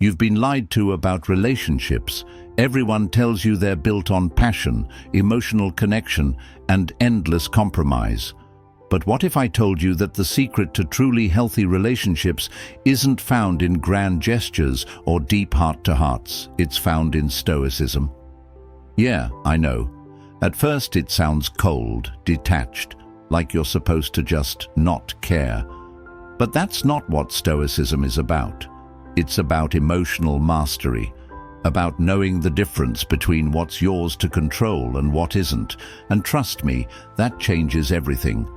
You've been lied to about relationships. Everyone tells you they're built on passion, emotional connection, and endless compromise. But what if I told you that the secret to truly healthy relationships isn't found in grand gestures or deep heart-to-hearts? It's found in Stoicism. Yeah, I know. At first it sounds cold, detached, like you're supposed to just not care. But that's not what Stoicism is about. It's about emotional mastery, about knowing the difference between what's yours to control and what isn't. And trust me, that changes everything.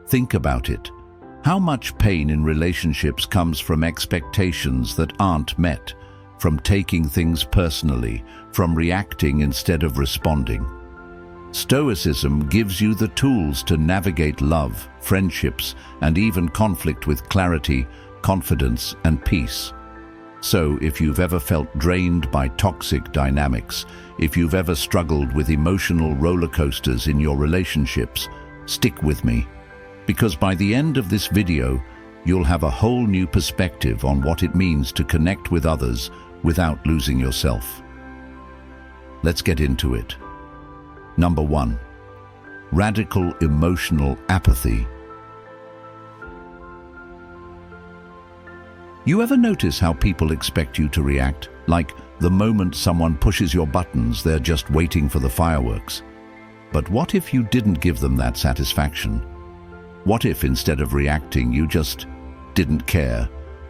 Think about it. How much pain in relationships comes from expectations that aren't met, from taking things personally, from reacting instead of responding? Stoicism gives you the tools to navigate love, friendships, and even conflict with clarity, confidence, and peace. So, if you've ever felt drained by toxic dynamics, if you've ever struggled with emotional roller coasters in your relationships, stick with me. Because by the end of this video, you'll have a whole new perspective on what it means to connect with others without losing yourself. Let's get into it. Number 1. Radical emotional apathy. You ever notice how people expect you to react? Like the moment someone pushes your buttons, they're just waiting for the fireworks. But what if you didn't give them that satisfaction? What if instead of reacting, you just didn't care,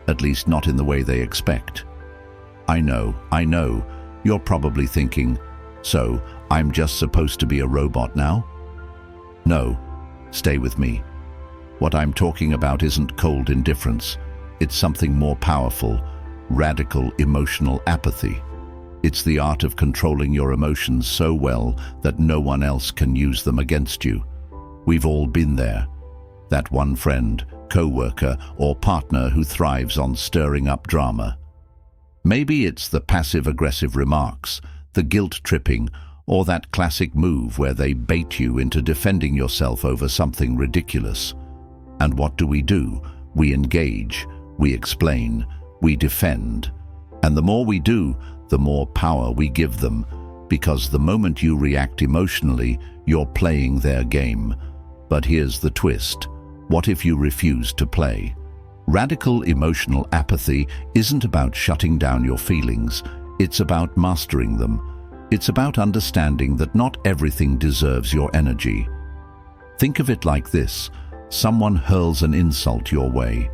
at least not in the way they expect? I know, you're probably thinking, so I'm just supposed to be a robot now? No, stay with me. What I'm talking about isn't cold indifference. It's something more powerful, radical emotional apathy. It's the art of controlling your emotions so well that no one else can use them against you. We've all been there. That one friend, co-worker, or partner who thrives on stirring up drama. Maybe it's the passive-aggressive remarks, the guilt-tripping, or that classic move where they bait you into defending yourself over something ridiculous. And what do? We engage, we explain, we defend. And the more we do, the more power we give them, because the moment you react emotionally, you're playing their game. But here's the twist. What if you refuse to play? Radical emotional apathy isn't about shutting down your feelings. It's about mastering them. It's about understanding that not everything deserves your energy. Think of it like this. Someone hurls an insult your way.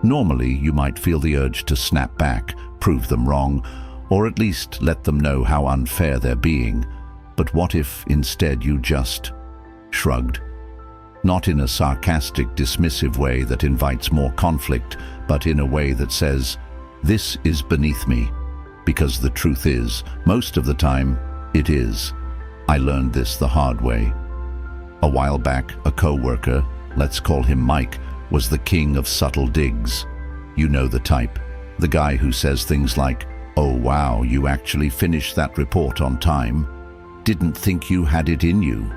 Normally, you might feel the urge to snap back, prove them wrong, or at least let them know how unfair they're being. But what if instead you just shrugged? Not in a sarcastic, dismissive way that invites more conflict, but in a way that says, "This is beneath me." Because the truth is, most of the time, it is. I learned this the hard way. A while back, a co-worker, let's call him Mike, was the king of subtle digs. You know the type. The guy who says things like, "Oh wow, you actually finished that report on time. Didn't think you had it in you."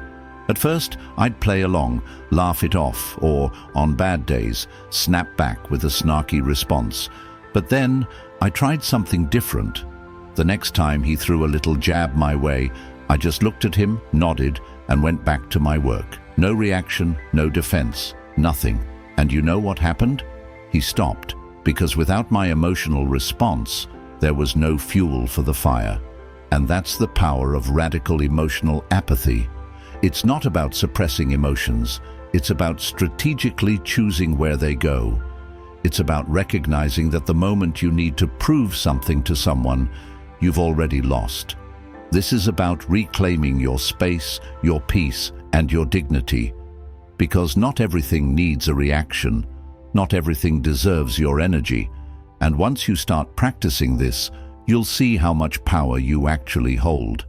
At first, I'd play along, laugh it off, or, on bad days, snap back with a snarky response. But then, I tried something different. The next time he threw a little jab my way, I just looked at him, nodded, and went back to my work. No reaction, no defense, nothing. And you know what happened? He stopped, because without my emotional response, there was no fuel for the fire. And that's the power of radical emotional apathy. It's not about suppressing emotions. It's about strategically choosing where they go. It's about recognizing that the moment you need to prove something to someone, you've already lost. This is about reclaiming your space, your peace, and your dignity. Because not everything needs a reaction. Not everything deserves your energy. And once you start practicing this, you'll see how much power you actually hold.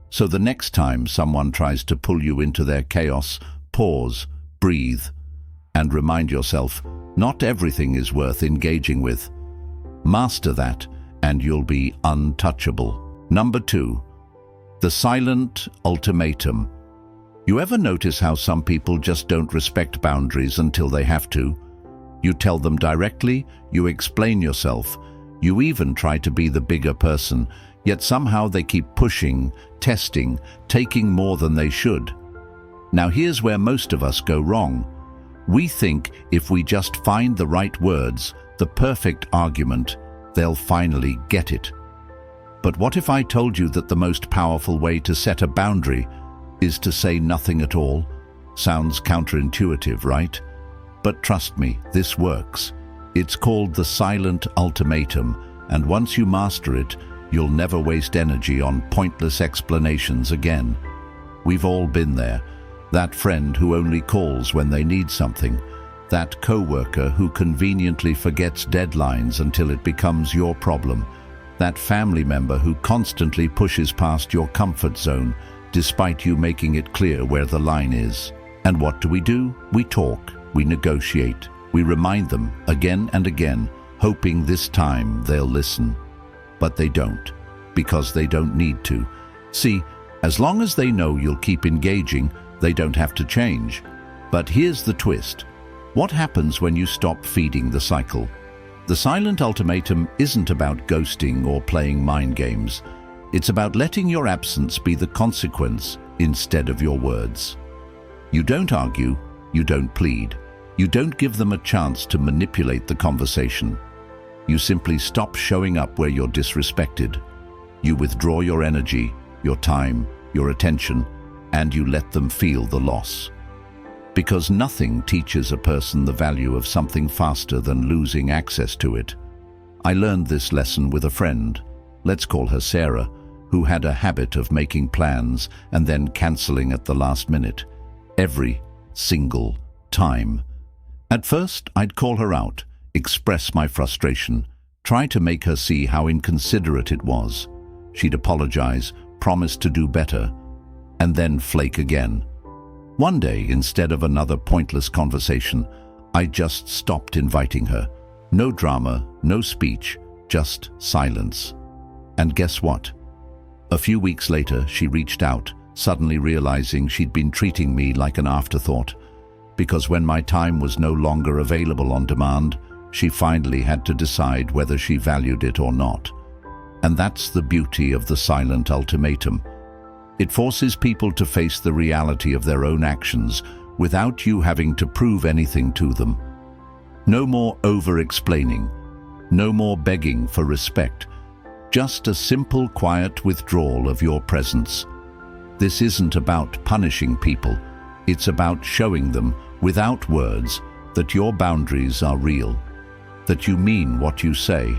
So the next time someone tries to pull you into their chaos, pause, breathe, and remind yourself, not everything is worth engaging with. Master that, and you'll be untouchable. Number 2, the silent ultimatum. You ever notice how some people just don't respect boundaries until they have to? You tell them directly, you explain yourself, You even try to be the bigger person, yet somehow they keep pushing, testing, taking more than they should. Now here's where most of us go wrong. We think if we just find the right words, the perfect argument, they'll finally get it. But what if I told you that the most powerful way to set a boundary is to say nothing at all? Sounds counterintuitive, right? But trust me, this works. It's called the silent ultimatum, and once you master it, you'll never waste energy on pointless explanations again. We've all been there. That friend who only calls when they need something. That coworker who conveniently forgets deadlines until it becomes your problem. That family member who constantly pushes past your comfort zone, despite you making it clear where the line is. And what do? We talk, we negotiate, we remind them again and again, hoping this time they'll listen. But they don't, because they don't need to. See, as long as they know you'll keep engaging, they don't have to change. But here's the twist. What happens when you stop feeding the cycle? The silent ultimatum isn't about ghosting or playing mind games. It's about letting your absence be the consequence instead of your words. You don't argue, you don't plead, you don't give them a chance to manipulate the conversation. You simply stop showing up where you're disrespected. You withdraw your energy, your time, your attention, and you let them feel the loss. Because nothing teaches a person the value of something faster than losing access to it. I learned this lesson with a friend, let's call her Sarah, who had a habit of making plans and then cancelling at the last minute. Every single time. At first, I'd call her out, express my frustration, try to make her see how inconsiderate it was. She'd apologize, promise to do better, and then flake again. One day, instead of another pointless conversation, I just stopped inviting her. No drama, no speech, just silence. And guess what? A few weeks later, she reached out, suddenly realizing she'd been treating me like an afterthought. Because when my time was no longer available on demand, she finally had to decide whether she valued it or not. And that's the beauty of the silent ultimatum. It forces people to face the reality of their own actions without you having to prove anything to them. No more over-explaining, no more begging for respect, just a simple, quiet withdrawal of your presence. This isn't about punishing people. It's about showing them, without words, that your boundaries are real, that you mean what you say,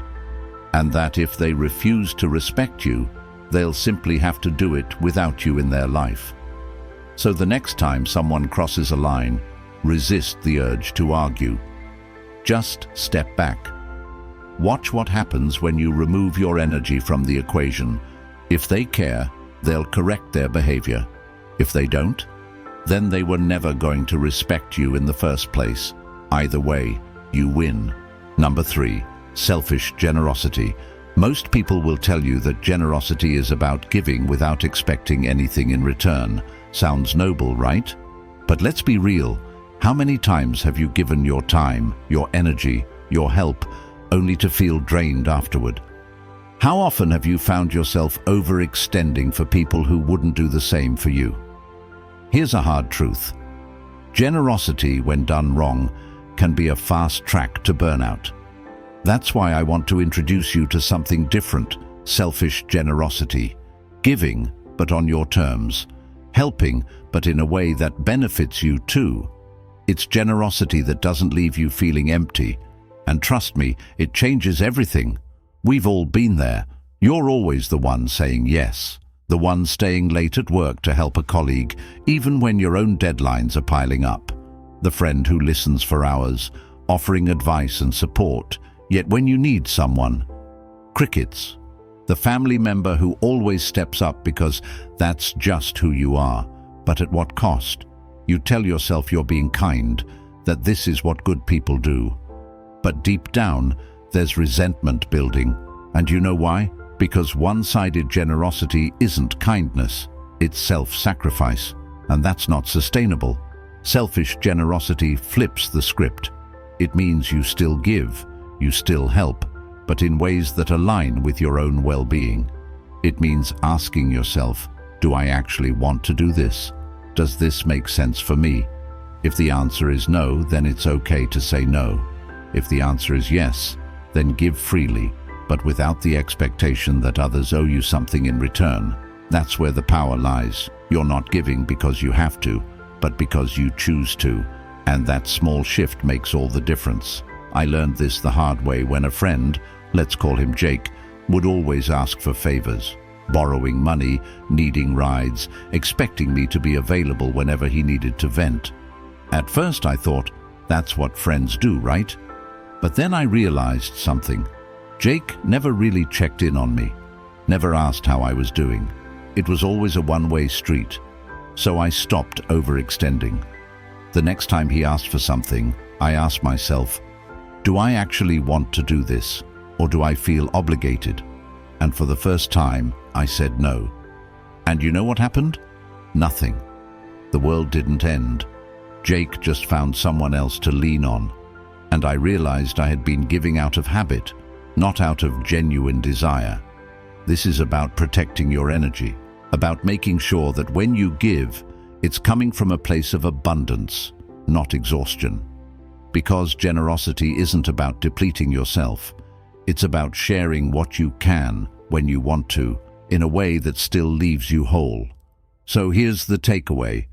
and that if they refuse to respect you, they'll simply have to do it without you in their life. So the next time someone crosses a line, resist the urge to argue. Just step back. Watch what happens when you remove your energy from the equation. If they care, they'll correct their behavior. If they don't, then they were never going to respect you in the first place. Either way, you win. Number 3, selfish generosity. Most people will tell you that generosity is about giving without expecting anything in return. Sounds noble, right? But let's be real. How many times have you given your time, your energy, your help, only to feel drained afterward? How often have you found yourself overextending for people who wouldn't do the same for you? Here's a hard truth. Generosity, when done wrong, can be a fast track to burnout. That's why I want to introduce you to something different, selfish generosity. Giving, but on your terms. Helping, but in a way that benefits you too. It's generosity that doesn't leave you feeling empty. And trust me, it changes everything. We've all been there. You're always the one saying yes. The one staying late at work to help a colleague, even when your own deadlines are piling up. The friend who listens for hours, offering advice and support, yet when you need someone, crickets. The family member who always steps up because that's just who you are. But at what cost? You tell yourself you're being kind, that this is what good people do. But deep down, there's resentment building. And you know why? Because one-sided generosity isn't kindness, it's self-sacrifice. And that's not sustainable. Selfish generosity flips the script. It means you still give, you still help, but in ways that align with your own well-being. It means asking yourself, do I actually want to do this? Does this make sense for me? If the answer is no, then it's okay to say no. If the answer is yes, then give freely, but without the expectation that others owe you something in return. That's where the power lies. You're not giving because you have to, but because you choose to. And that small shift makes all the difference. I learned this the hard way when a friend, let's call him Jake, would always ask for favors, borrowing money, needing rides, expecting me to be available whenever he needed to vent. At first I thought, that's what friends do, right? But then I realized something. Jake never really checked in on me, never asked how I was doing. It was always a one-way street. So I stopped overextending. The next time he asked for something, I asked myself, do I actually want to do this, or do I feel obligated? And for the first time, I said no. And you know what happened? Nothing. The world didn't end. Jake just found someone else to lean on. And I realized I had been giving out of habit, not out of genuine desire. This is about protecting your energy, about making sure that when you give, it's coming from a place of abundance, not exhaustion. Because generosity isn't about depleting yourself. It's about sharing what you can when you want to, in a way that still leaves you whole. So here's the takeaway.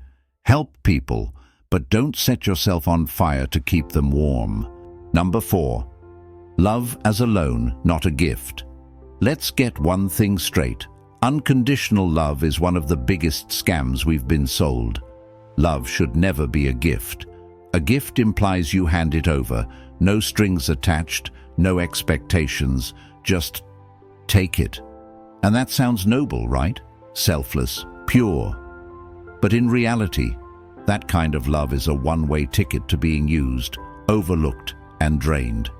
Help people, but don't set yourself on fire to keep them warm. Number 4. Love as a loan, not a gift. Let's get one thing straight. Unconditional love is one of the biggest scams we've been sold. Love should never be a gift. A gift implies you hand it over, no strings attached, no expectations, just take it. And that sounds noble, right? Selfless, pure. But in reality, that kind of love is a one-way ticket to being used, overlooked, and drained.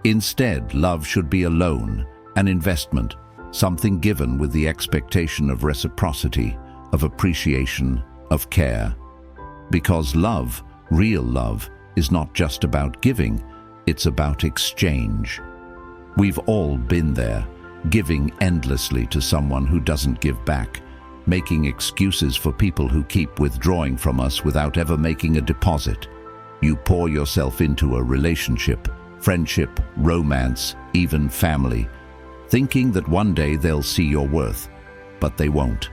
Instead, love should be a loan, an investment, something given with the expectation of reciprocity, of appreciation, of care. Because love, real love, is not just about giving, it's about exchange. We've all been there, giving endlessly to someone who doesn't give back, making excuses for people who keep withdrawing from us without ever making a deposit. You pour yourself into a relationship, friendship, romance, even family, thinking that one day they'll see your worth, but they won't.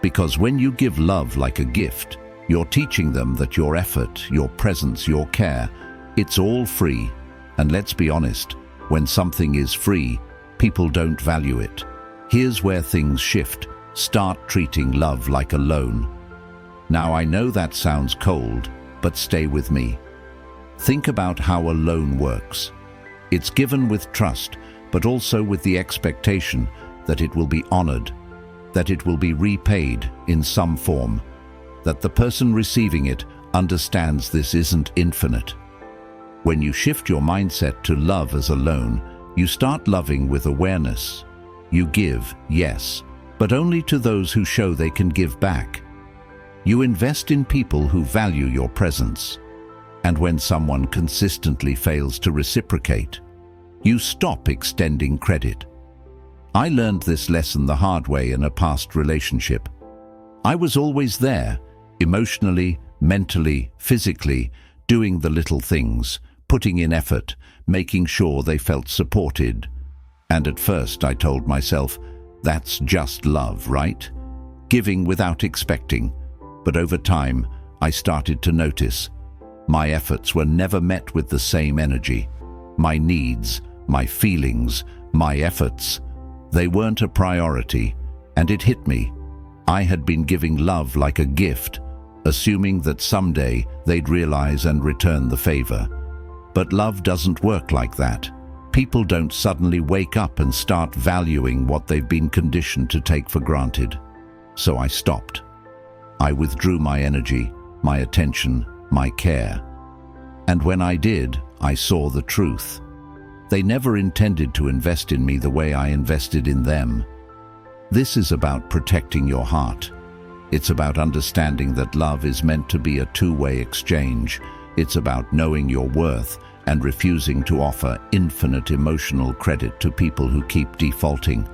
Because when you give love like a gift, you're teaching them that your effort, your presence, your care, it's all free. And let's be honest, when something is free, people don't value it. Here's where things shift. Start treating love like a loan. Now I know that sounds cold, but stay with me. Think about how a loan works. It's given with trust, but also with the expectation that it will be honored, that it will be repaid in some form, that the person receiving it understands this isn't infinite. When you shift your mindset to love as a loan, you start loving with awareness. You give, yes, but only to those who show they can give back. You invest in people who value your presence. And when someone consistently fails to reciprocate, you stop extending credit. I learned this lesson the hard way in a past relationship. I was always there, emotionally, mentally, physically, doing the little things, putting in effort, making sure they felt supported. And at first I told myself, that's just love, right? Giving without expecting. But over time, I started to notice my efforts were never met with the same energy. My needs, my feelings, my efforts, they weren't a priority, and it hit me. I had been giving love like a gift, assuming that someday they'd realize and return the favor. But love doesn't work like that. People don't suddenly wake up and start valuing what they've been conditioned to take for granted. So I stopped. I withdrew my energy, my attention, my care. And when I did, I saw the truth. They never intended to invest in me the way I invested in them. This is about protecting your heart. It's about understanding that love is meant to be a two-way exchange. It's about knowing your worth and refusing to offer infinite emotional credit to people who keep defaulting.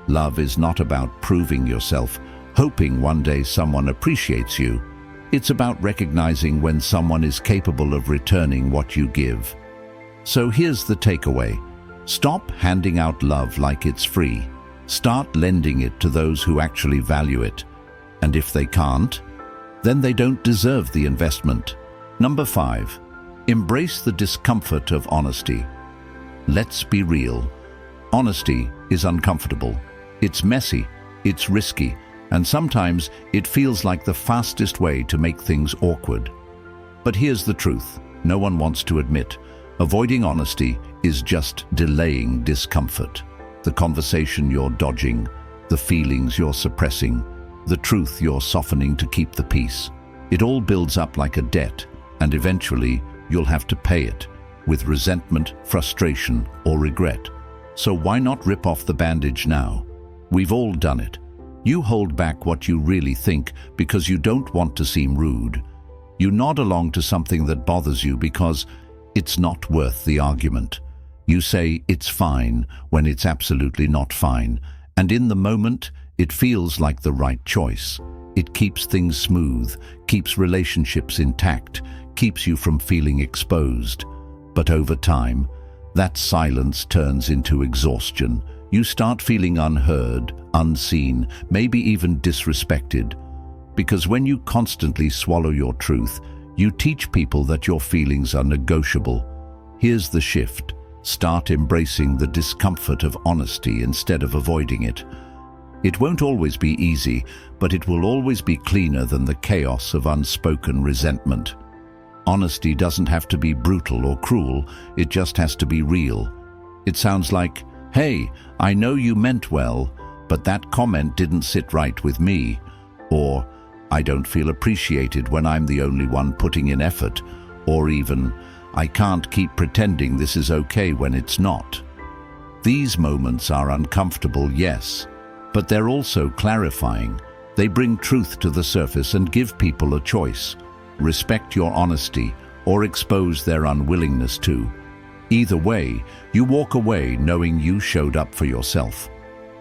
Love is not about proving yourself, hoping one day someone appreciates you. It's about recognizing when someone is capable of returning what you give. So here's the takeaway. Stop handing out love like it's free. Start lending it to those who actually value it. And if they can't, then they don't deserve the investment. Number 5. Embrace the discomfort of honesty. Let's be real. Honesty is uncomfortable. It's messy, it's risky, and sometimes it feels like the fastest way to make things awkward. But here's the truth no one wants to admit. Avoiding honesty is just delaying discomfort. The conversation you're dodging, the feelings you're suppressing, the truth you're softening to keep the peace. It all builds up like a debt, and eventually you'll have to pay it with resentment, frustration, or regret. So why not rip off the bandage now? We've all done it. You hold back what you really think because you don't want to seem rude. You nod along to something that bothers you because it's not worth the argument. You say it's fine when it's absolutely not fine, and in the moment, it feels like the right choice. It keeps things smooth, keeps relationships intact, keeps you from feeling exposed. But over time, that silence turns into exhaustion. You start feeling unheard, unseen, maybe even disrespected. Because when you constantly swallow your truth, you teach people that your feelings are negotiable. Here's the shift. Start embracing the discomfort of honesty instead of avoiding it. It won't always be easy, but it will always be cleaner than the chaos of unspoken resentment. Honesty doesn't have to be brutal or cruel, it just has to be real. It sounds like, "Hey, I know you meant well, but that comment didn't sit right with me." Or, "I don't feel appreciated when I'm the only one putting in effort." Or even, "I can't keep pretending this is okay when it's not." These moments are uncomfortable, yes, but they're also clarifying. They bring truth to the surface and give people a choice. Respect your honesty or expose their unwillingness to. Either way, you walk away knowing you showed up for yourself.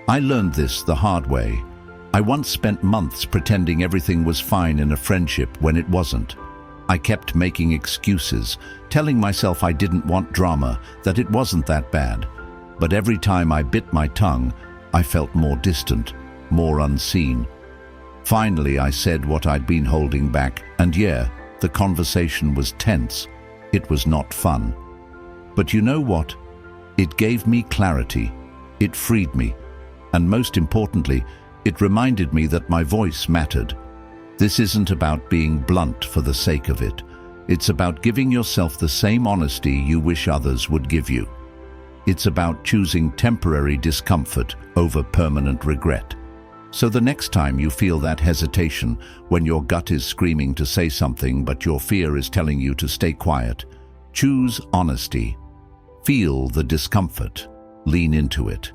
I learned this the hard way. I once spent months pretending everything was fine in a friendship when it wasn't. I kept making excuses, telling myself I didn't want drama, that it wasn't that bad. But every time I bit my tongue, I felt more distant, more unseen. Finally, I said what I'd been holding back, and yeah, the conversation was tense. It was not fun. But you know what? It gave me clarity. It freed me. And most importantly, it reminded me that my voice mattered. This isn't about being blunt for the sake of it. It's about giving yourself the same honesty you wish others would give you. It's about choosing temporary discomfort over permanent regret. So the next time you feel that hesitation, when your gut is screaming to say something but your fear is telling you to stay quiet, choose honesty. Feel the discomfort. Lean into it.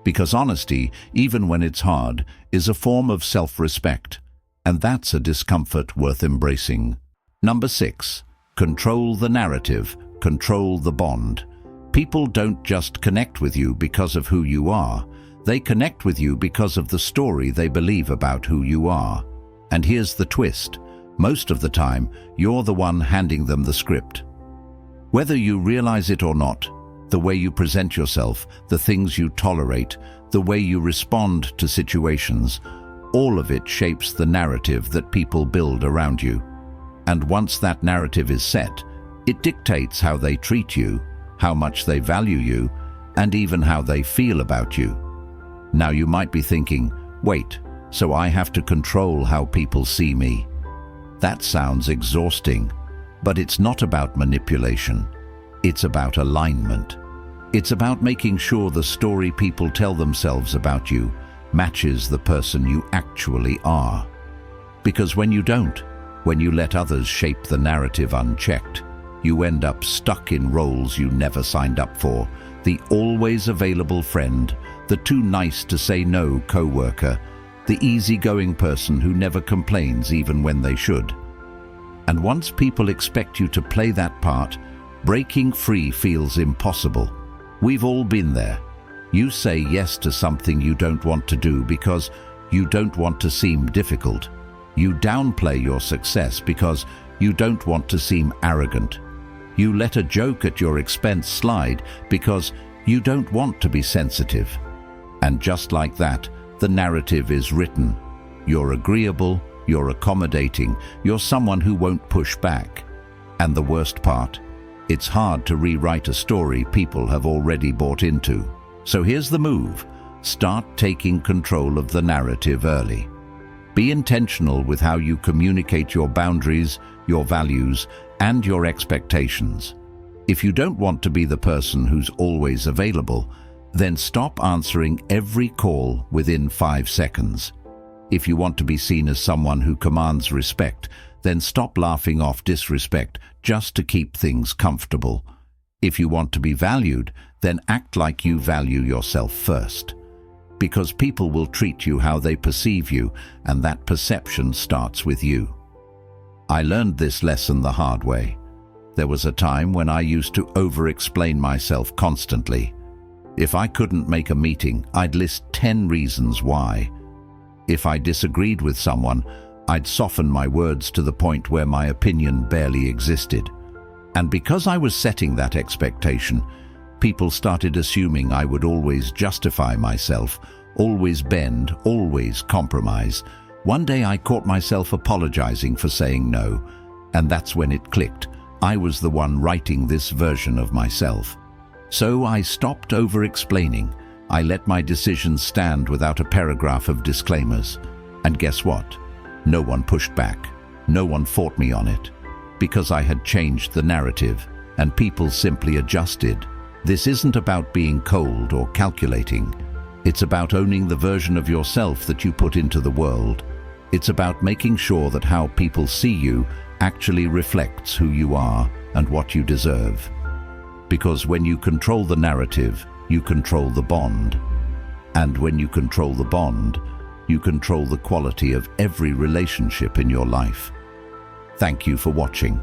Because honesty, even when it's hard, is a form of self-respect. And that's a discomfort worth embracing. Number 6. Control the narrative. Control the bond. People don't just connect with you because of who you are. They connect with you because of the story they believe about who you are. And here's the twist. Most of the time, you're the one handing them the script. Whether you realize it or not, the way you present yourself, the things you tolerate, the way you respond to situations, all of it shapes the narrative that people build around you. And once that narrative is set, it dictates how they treat you, how much they value you, and even how they feel about you. Now you might be thinking, wait, so I have to control how people see me? That sounds exhausting, but it's not about manipulation. It's about alignment. It's about making sure the story people tell themselves about you matches the person you actually are. Because when you don't, when you let others shape the narrative unchecked, you end up stuck in roles you never signed up for. The always available friend, the too nice to say no co-worker, the easygoing person who never complains even when they should. And once people expect you to play that part, Breaking free feels impossible. We've all been there. You say yes to something you don't want to do because you don't want to seem difficult. You downplay your success because you don't want to seem arrogant. You let a joke at your expense slide because you don't want to be sensitive. And just like that, the narrative is written. You're agreeable, you're accommodating, you're someone who won't push back. And the worst part, it's hard to rewrite a story people have already bought into. So here's the move. Start taking control of the narrative early. Be intentional with how you communicate your boundaries, your values, and your expectations. If you don't want to be the person who's always available, then stop answering every call within 5 seconds. If you want to be seen as someone who commands respect, then stop laughing off disrespect just to keep things comfortable. If you want to be valued, then act like you value yourself first. Because people will treat you how they perceive you, and that perception starts with you. I learned this lesson the hard way. There was a time when I used to over-explain myself constantly. If I couldn't make a meeting, I'd list 10 reasons why. If I disagreed with someone, I'd soften my words to the point where my opinion barely existed. And because I was setting that expectation, people started assuming I would always justify myself, always bend, always compromise. One day I caught myself apologizing for saying no, and that's when it clicked. I was the one writing this version of myself. So I stopped over-explaining. I let my decisions stand without a paragraph of disclaimers. And guess what? No one pushed back. No one fought me on it. Because I had changed the narrative, and people simply adjusted. This isn't about being cold or calculating. It's about owning the version of yourself that you put into the world. It's about making sure that how people see you actually reflects who you are and what you deserve. Because when you control the narrative, you control the bond. And when you control the bond, you control the quality of every relationship in your life. Thank you for watching.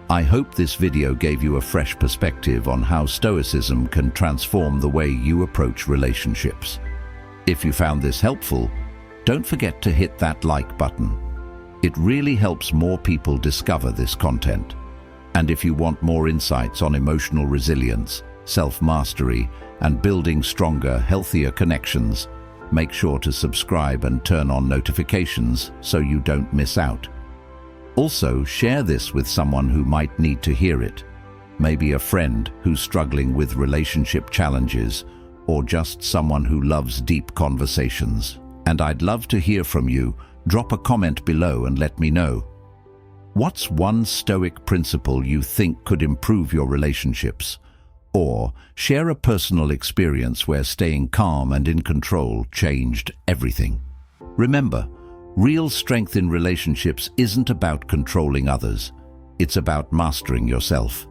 I hope this video gave you a fresh perspective on how Stoicism can transform the way you approach relationships. If you found this helpful, don't forget to hit that like button. It really helps more people discover this content. And if you want more insights on emotional resilience, self-mastery, and building stronger, healthier connections, make sure to subscribe and turn on notifications so you don't miss out. Also, share this with someone who might need to hear it. Maybe a friend who's struggling with relationship challenges, or just someone who loves deep conversations. And I'd love to hear from you. Drop a comment below and let me know. What's one Stoic principle you think could improve your relationships? Or share a personal experience where staying calm and in control changed everything. Remember, real strength in relationships isn't about controlling others. It's about mastering yourself.